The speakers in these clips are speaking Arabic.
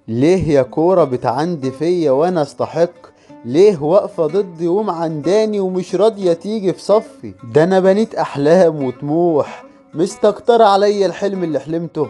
ليه يا كورة بتعندي فيا وانا استحق؟ ليه واقفة ضدي ومعنداني ومش راضية تيجي في صفي؟ ده انا بنيت احلام وطموح، مستكتر عليا الحلم اللي حلمته.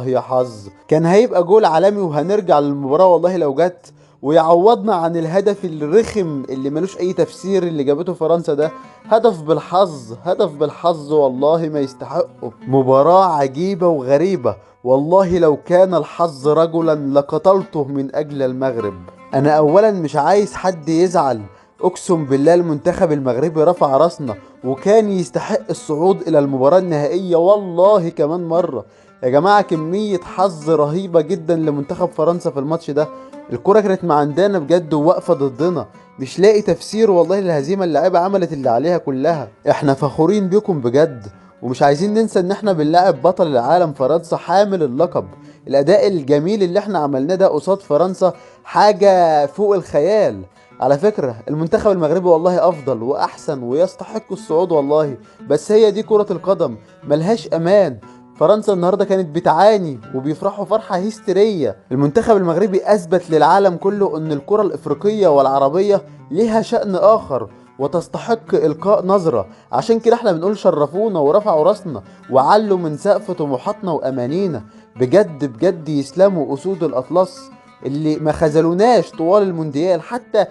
يا حظ، كان هيبقى جول عالمي وهنرجع للمباراة والله لو جت ويعوضنا عن الهدف الرخم اللي ملوش اي تفسير اللي جابته فرنسا ده. هدف بالحظ، هدف بالحظ، والله ما يستحقه. مباراة عجيبة وغريبة، والله لو كان الحظ رجلا لقتلته من اجل المغرب. انا اولا مش عايز حد يزعل، اقسم بالله المنتخب المغربي رفع راسنا وكان يستحق الصعود الى المباراة النهائية والله كمان مرة. يا جماعة كمية حظ رهيبة جدا لمنتخب فرنسا في الماتش ده. الكرة كانت معندنا بجد وواقفة ضدنا، مش لاقي تفسير والله للهزيمة. اللعيبة عملت اللي عليها كلها، احنا فخورين بيكم بجد. ومش عايزين ننسى ان احنا بنلاعب بطل العالم فرنسا حامل اللقب. الاداء الجميل اللي احنا عملناه ده قصاد فرنسا حاجة فوق الخيال. على فكرة المنتخب المغربي والله افضل واحسن ويستحق الصعود والله، بس هي دي كرة القدم، ملهاش امان. فرنسا النهارده كانت بتعاني وبيفرحوا فرحة هستيرية. المنتخب المغربي اثبت للعالم كله ان الكرة الافريقية والعربية ليها شأن اخر وتستحق القاء نظرة. عشان كده احنا بنقول شرفونا ورفعوا راسنا وعلوا من سقف طموحاتنا وامانينا. بجد بجد يسلموا اسود الاطلس اللي ما خذلوناش طوال المونديال. حتى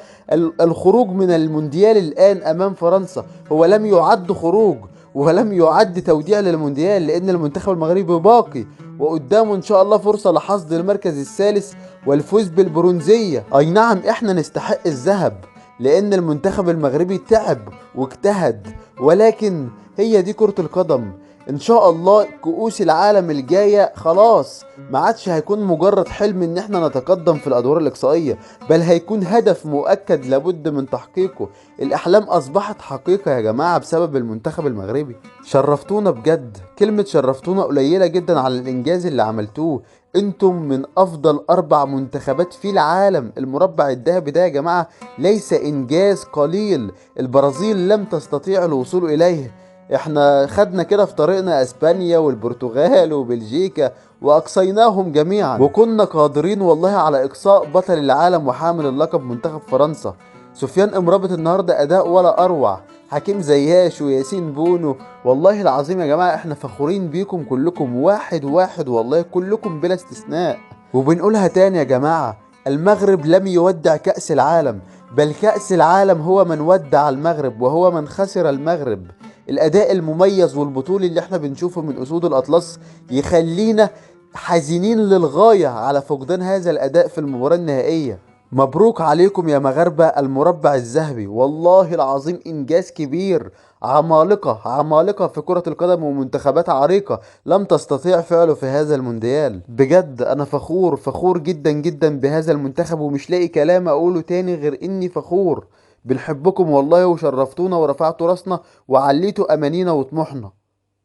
الخروج من المونديال الان امام فرنسا هو لم يعد خروج ولم يعد توديع للمونديال، لان المنتخب المغربي باقي وقدامه ان شاء الله فرصة لحصد المركز الثالث والفوز بالبرونزية. اي نعم احنا نستحق الذهب لان المنتخب المغربي تعب واجتهد، ولكن هي دي كرة القدم. ان شاء الله كؤوس العالم الجاية خلاص ما عادش هيكون مجرد حلم ان احنا نتقدم في الادوار الاقصائية، بل هيكون هدف مؤكد لابد من تحقيقه. الاحلام اصبحت حقيقة يا جماعة بسبب المنتخب المغربي. شرفتونا بجد، كلمة شرفتونا قليلة جدا على الانجاز اللي عملتوه. انتم من افضل 4 منتخبات في العالم. المربع الذهبي ده يا جماعة ليس انجاز قليل، البرازيل لم تستطيع الوصول اليه. احنا خدنا كده في طريقنا اسبانيا والبرتغال وبلجيكا واقصيناهم جميعا، وكنا قادرين والله على اقصاء بطل العالم وحامل اللقب منتخب فرنسا. سفيان امرابط النهارده اداء ولا اروع، حكيم زياش وياسين بونو. والله العظيم يا جماعة احنا فخورين بيكم كلكم، واحد واحد والله كلكم بلا استثناء. وبنقولها تاني يا جماعة، المغرب لم يودع كأس العالم، بل كأس العالم هو من ودع المغرب وهو من خسر المغرب. الأداء المميز والبطولي اللي احنا بنشوفه من أسود الأطلس يخلينا حزينين للغاية على فقدان هذا الأداء في المباراة النهائية. مبروك عليكم يا مغاربة المربع الذهبي، والله العظيم إنجاز كبير. عمالقة عمالقة في كرة القدم ومنتخبات عريقة لم تستطيع فعله في هذا المونديال. بجد أنا فخور، فخور جدا جدا بهذا المنتخب، ومش لاقي كلام أقوله تاني غير إني فخور. بنحبكم والله وشرفتونا ورفعتوا راسنا وعليتوا أمانينا وطموحنا.